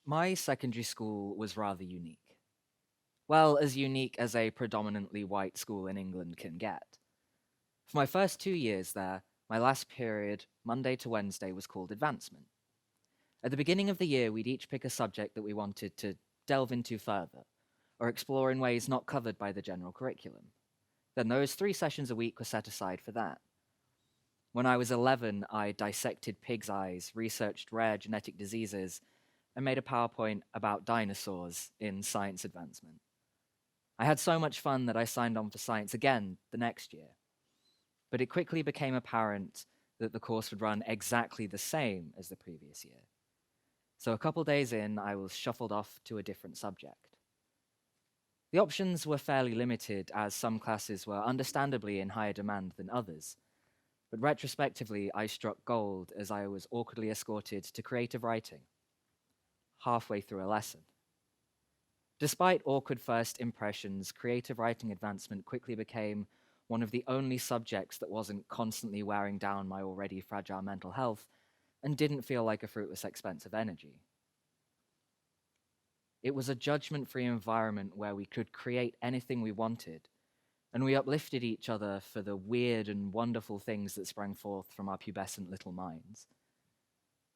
My secondary school was rather unique. Well, as unique as a predominantly white school in England can get. For my first 2 years there, my last period, Monday to Wednesday, was called advancement. At the beginning of the year, we'd each pick a subject that we wanted to delve into further, or explore in ways not covered by the general curriculum. Then those 3 sessions a week were set aside for that. When I was 11, I dissected pig's eyes, researched rare genetic diseases, and made a PowerPoint about dinosaurs in science advancement. I had so much fun that I signed on for science again the next year. But it quickly became apparent that the course would run exactly the same as the previous year. So a couple days in, I was shuffled off to a different subject. The options were fairly limited, as some classes were understandably in higher demand than others. But retrospectively, I struck gold as I was awkwardly escorted to creative writing, halfway through a lesson. Despite awkward first impressions, creative writing advancement quickly became one of the only subjects that wasn't constantly wearing down my already fragile mental health and didn't feel like a fruitless expense of energy. It was a judgment-free environment where we could create anything we wanted, and we uplifted each other for the weird and wonderful things that sprang forth from our pubescent little minds.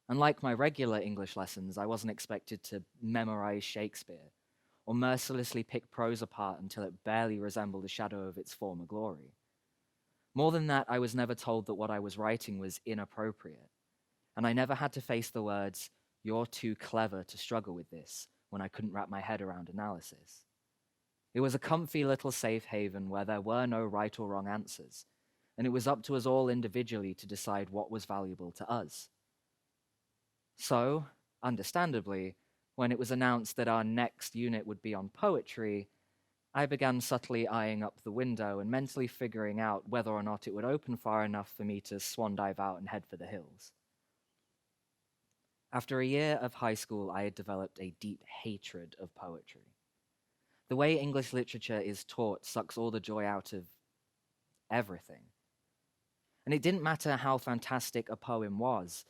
Unlike my regular English lessons, I wasn't expected to memorize Shakespeare or mercilessly pick prose apart until it barely resembled a shadow of its former glory. More than that, I was never told that what I was writing was inappropriate, and I never had to face the words, "You're too clever to struggle with this," when I couldn't wrap my head around analysis. It was a comfy little safe haven where there were no right or wrong answers, and it was up to us all individually to decide what was valuable to us. So, understandably, when it was announced that our next unit would be on poetry, I began subtly eyeing up the window and mentally figuring out whether or not it would open far enough for me to swan dive out and head for the hills. After a year of high school, I had developed a deep hatred of poetry. The way English literature is taught sucks all the joy out of everything. And it didn't matter how fantastic a poem was.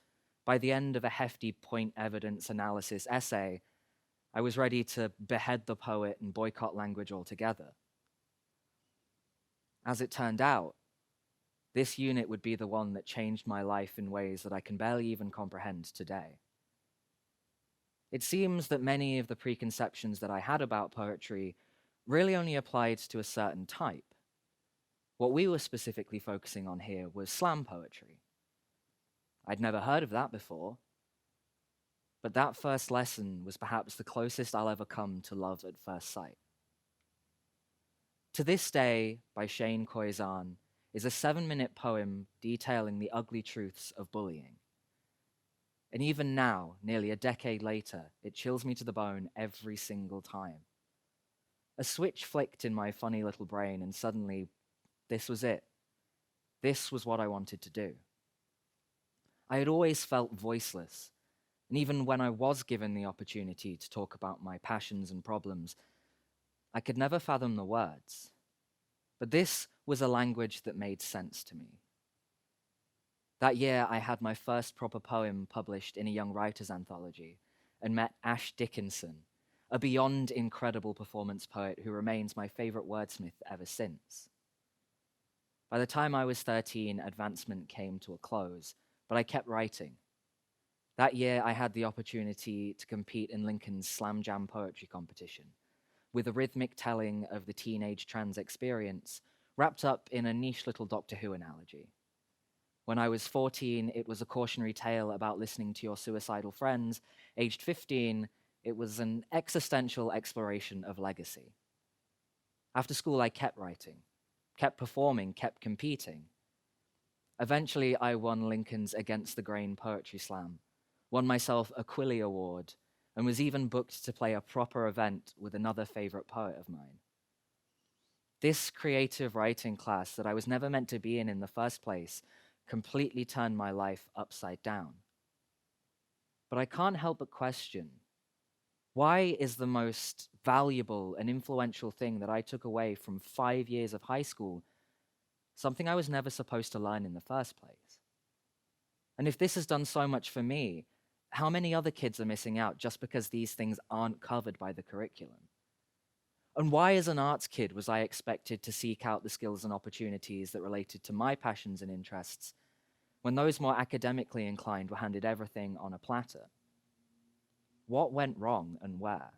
By the end of a hefty point evidence analysis essay, I was ready to behead the poet and boycott language altogether. As it turned out, this unit would be the one that changed my life in ways that I can barely even comprehend today. It seems that many of the preconceptions that I had about poetry really only applied to a certain type. What we were specifically focusing on here was slam poetry. I'd never heard of that before, but that first lesson was perhaps the closest I'll ever come to love at first sight. To This Day by Shane Koizan is a 7-minute poem detailing the ugly truths of bullying. And even now, nearly a decade later, it chills me to the bone every single time. A switch flicked in my funny little brain, and suddenly, this was it. This was what I wanted to do. I had always felt voiceless, and even when I was given the opportunity to talk about my passions and problems, I could never fathom the words. But this was a language that made sense to me. That year, I had my first proper poem published in a young writer's anthology and met Ash Dickinson, a beyond incredible performance poet who remains my favorite wordsmith ever since. By the time I was 13, advancement came to a close, but I kept writing. That year, I had the opportunity to compete in Lincoln's Slam Jam poetry competition, with a rhythmic telling of the teenage trans experience wrapped up in a niche little Doctor Who analogy. When I was 14, it was a cautionary tale about listening to your suicidal friends. Aged 15, it was an existential exploration of legacy. After school, I kept writing, kept performing, kept competing. Eventually, I won Lincoln's Against the Grain Poetry Slam, won myself a Quilly Award, and was even booked to play a proper event with another favorite poet of mine. This creative writing class that I was never meant to be in the first place completely turned my life upside down. But I can't help but question, why is the most valuable and influential thing that I took away from 5 years of high school something I was never supposed to learn in the first place? And if this has done so much for me, how many other kids are missing out just because these things aren't covered by the curriculum? And why, as an arts kid, was I expected to seek out the skills and opportunities that related to my passions and interests when those more academically inclined were handed everything on a platter? What went wrong and where?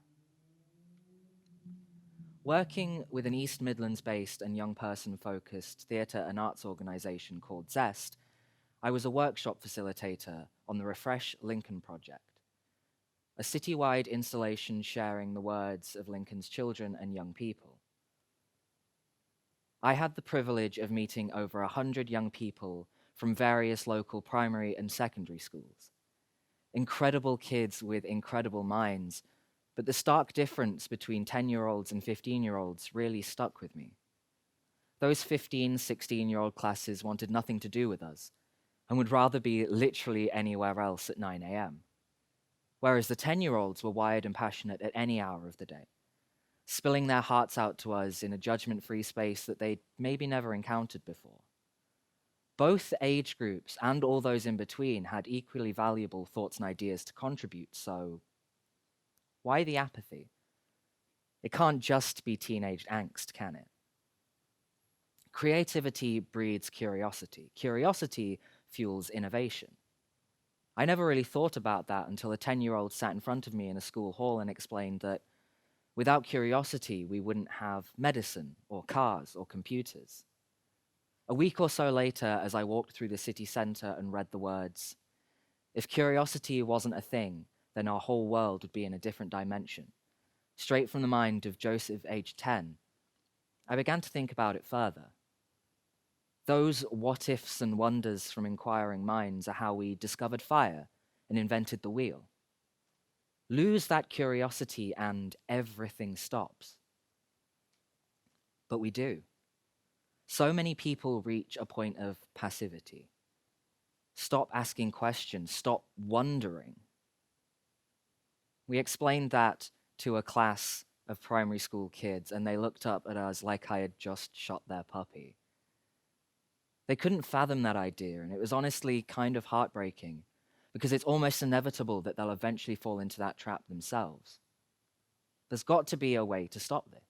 Working with an East Midlands-based and young person-focused theatre and arts organisation called Zest, I was a workshop facilitator on the Refresh Lincoln project, a citywide installation sharing the words of Lincoln's children and young people. I had the privilege of meeting over 100 young people from various local primary and secondary schools. Incredible kids with incredible minds, but the stark difference between 10-year-olds and 15-year-olds really stuck with me. Those 15, 16-year-old classes wanted nothing to do with us and would rather be literally anywhere else at 9 a.m. Whereas the 10-year-olds were wired and passionate at any hour of the day, spilling their hearts out to us in a judgment-free space that they'd maybe never encountered before. Both age groups and all those in between had equally valuable thoughts and ideas to contribute, so why the apathy? It can't just be teenage angst, can it? Creativity breeds curiosity. Curiosity fuels innovation. I never really thought about that until a 10-year-old sat in front of me in a school hall and explained that without curiosity, we wouldn't have medicine or cars or computers. A week or so later, as I walked through the city centre and read the words, "If curiosity wasn't a thing, then our whole world would be in a different dimension," straight from the mind of Joseph, aged 10, I began to think about it further. Those what-ifs and wonders from inquiring minds are how we discovered fire and invented the wheel. Lose that curiosity and everything stops. But we do. So many people reach a point of passivity. Stop asking questions, stop wondering. We explained that to a class of primary school kids, and they looked up at us like I had just shot their puppy. They couldn't fathom that idea, and it was honestly kind of heartbreaking, because it's almost inevitable that they'll eventually fall into that trap themselves. There's got to be a way to stop this.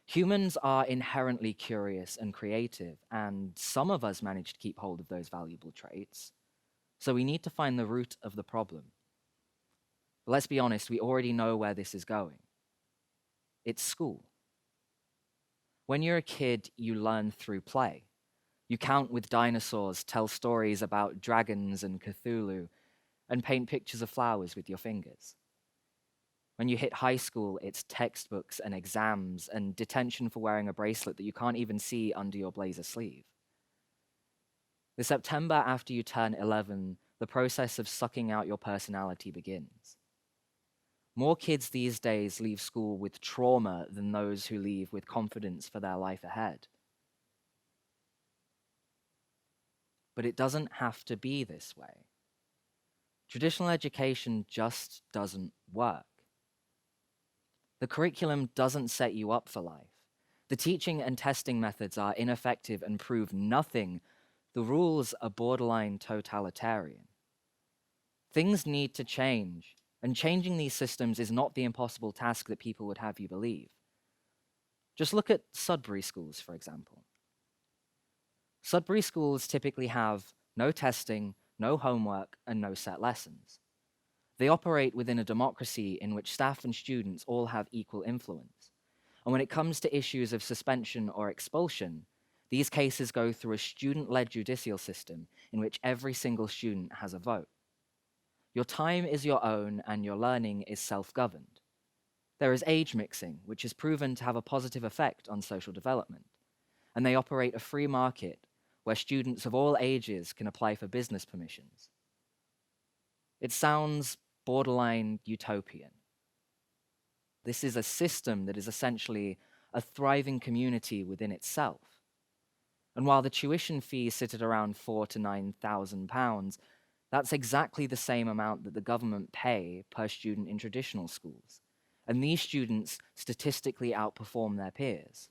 Humans are inherently curious and creative, and some of us manage to keep hold of those valuable traits. So we need to find the root of the problem. But let's be honest, we already know where this is going. It's school. When you're a kid, you learn through play. You count with dinosaurs, tell stories about dragons and Cthulhu, and paint pictures of flowers with your fingers. When you hit high school, it's textbooks and exams and detention for wearing a bracelet that you can't even see under your blazer sleeve. The September after you turn 11, the process of sucking out your personality begins. More kids these days leave school with trauma than those who leave with confidence for their life ahead. But it doesn't have to be this way. Traditional education just doesn't work. The curriculum doesn't set you up for life. The teaching and testing methods are ineffective and prove nothing. The rules are borderline totalitarian. Things need to change, and changing these systems is not the impossible task that people would have you believe. Just look at Sudbury schools, for example. Sudbury schools typically have no testing, no homework, and no set lessons. They operate within a democracy in which staff and students all have equal influence. And when it comes to issues of suspension or expulsion, these cases go through a student-led judicial system in which every single student has a vote. Your time is your own and your learning is self-governed. There is age mixing, which is proven to have a positive effect on social development. And they operate a free market where students of all ages can apply for business permissions. It sounds borderline utopian. This is a system that is essentially a thriving community within itself. And while the tuition fees sit at around £4,000 to £9,000, that's exactly the same amount that the government pay per student in traditional schools. And these students statistically outperform their peers.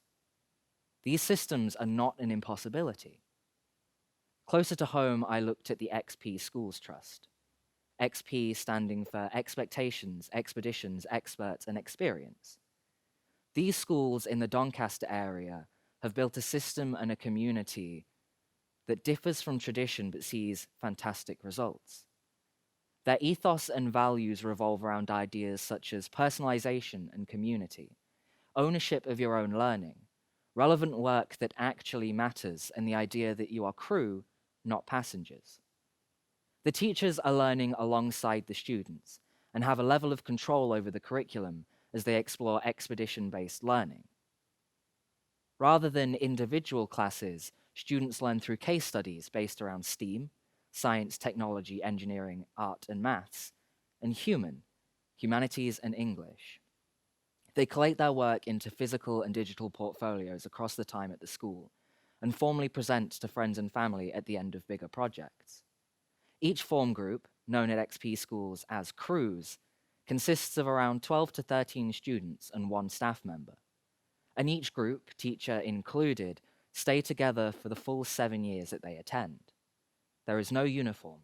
These systems are not an impossibility. Closer to home, I looked at the XP Schools Trust. XP standing for expectations, expeditions, experts, and experience. These schools in the Doncaster area have built a system and a community that differs from tradition but sees fantastic results. Their ethos and values revolve around ideas such as personalization and community, ownership of your own learning, relevant work that actually matters, and the idea that you are crew, not passengers. The teachers are learning alongside the students and have a level of control over the curriculum as they explore expedition-based learning. Rather than individual classes, students learn through case studies based around STEAM, science, technology, engineering, art, and maths, and humanities, and English. They collate their work into physical and digital portfolios across the time at the school and formally present to friends and family at the end of bigger projects. Each form group, known at XP schools as crews, consists of around 12 to 13 students and one staff member. And each group, teacher included, stay together for the full 7 years that they attend. There is no uniform,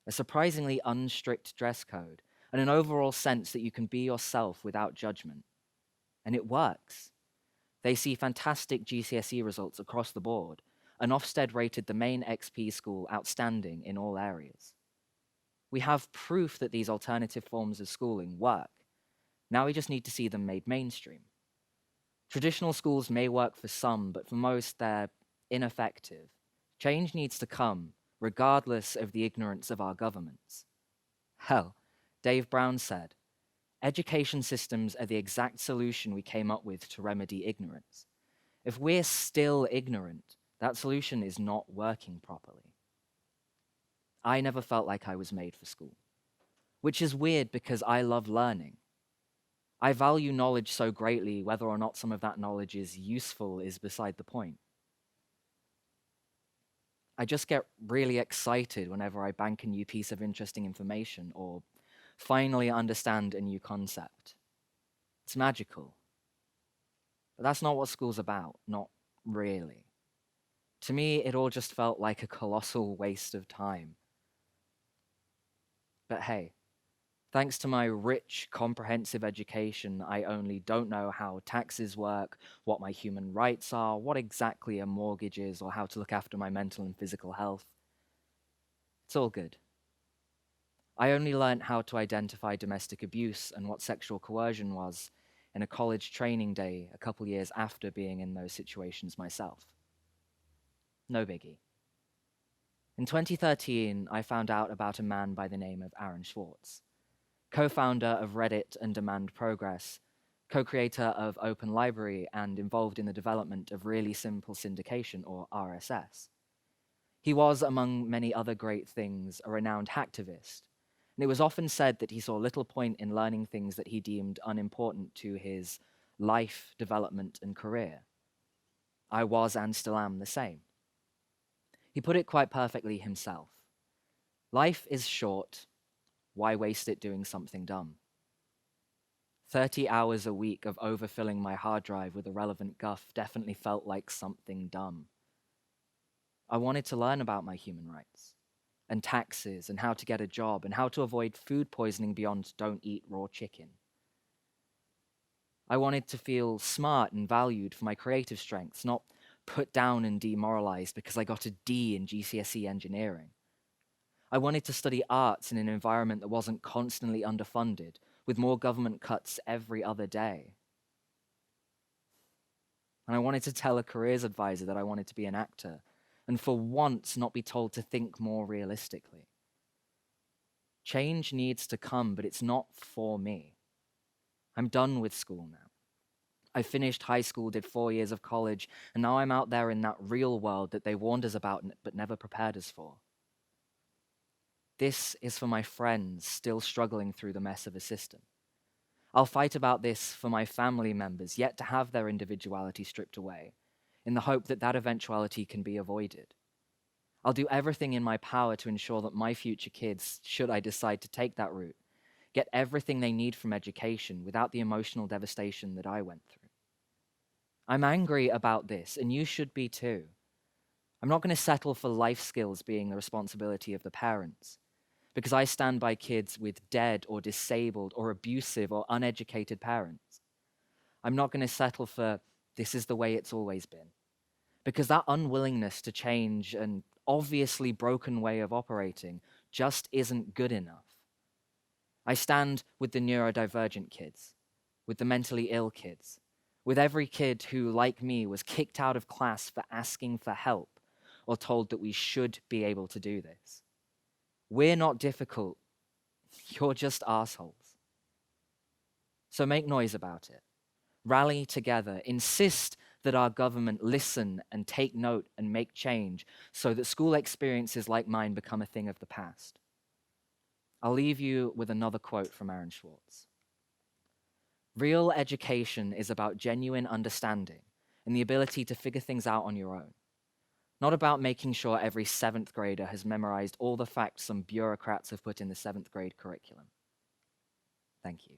a surprisingly unstrict dress code, and an overall sense that you can be yourself without judgment. And it works. They see fantastic GCSE results across the board, and Ofsted rated the main XP school outstanding in all areas. We have proof that these alternative forms of schooling work. Now we just need to see them made mainstream. Traditional schools may work for some, but for most they're ineffective. Change needs to come, regardless of the ignorance of our governments. Hell, Dave Brown said, education systems are the exact solution we came up with to remedy ignorance. If we're still ignorant, that solution is not working properly. I never felt like I was made for school, which is weird because I love learning. I value knowledge so greatly, whether or not some of that knowledge is useful is beside the point. I just get really excited whenever I bank a new piece of interesting information or finally understand a new concept. It's magical. But that's not what school's about, not really. To me, it all just felt like a colossal waste of time. But hey, thanks to my rich, comprehensive education, I only don't know how taxes work, what my human rights are, what exactly a mortgage is, or how to look after my mental and physical health. It's all good. I only learnt how to identify domestic abuse and what sexual coercion was in a college training day a couple years after being in those situations myself. No biggie. In 2013, I found out about a man by the name of Aaron Swartz, co-founder of Reddit and Demand Progress, co-creator of Open Library, and involved in the development of Really Simple Syndication, or RSS. He was, among many other great things, a renowned hacktivist, and it was often said that he saw little point in learning things that he deemed unimportant to his life, development, and career. I was and still am the same. He put it quite perfectly himself. Life is short. Why waste it doing something dumb? 30 hours a week of overfilling my hard drive with irrelevant guff definitely felt like something dumb. I wanted to learn about my human rights, and taxes, and how to get a job, and how to avoid food poisoning beyond don't eat raw chicken. I wanted to feel smart and valued for my creative strengths, not put down and demoralized because I got a D in GCSE engineering. I wanted to study arts in an environment that wasn't constantly underfunded, with more government cuts every other day. And I wanted to tell a careers advisor that I wanted to be an actor, and for once not be told to think more realistically. Change needs to come, but it's not for me. I'm done with school now. I finished high school, did 4 years of college, and now I'm out there in that real world that they warned us about but never prepared us for. This is for my friends still struggling through the mess of a system. I'll fight about this for my family members yet to have their individuality stripped away, in the hope that that eventuality can be avoided. I'll do everything in my power to ensure that my future kids, should I decide to take that route, get everything they need from education without the emotional devastation that I went through. I'm angry about this, and you should be too. I'm not going to settle for life skills being the responsibility of the parents, because I stand by kids with dead or disabled or abusive or uneducated parents. I'm not going to settle for this is the way it's always been, because that unwillingness to change an obviously broken way of operating just isn't good enough. I stand with the neurodivergent kids, with the mentally ill kids, with every kid who, like me, was kicked out of class for asking for help or told that we should be able to do this. We're not difficult. You're just assholes. So make noise about it. Rally together. Insist that our government listen and take note and make change so that school experiences like mine become a thing of the past. I'll leave you with another quote from Aaron Swartz. Real education is about genuine understanding and the ability to figure things out on your own. Not about making sure every 7th grader has memorized all the facts some bureaucrats have put in the 7th grade curriculum. Thank you.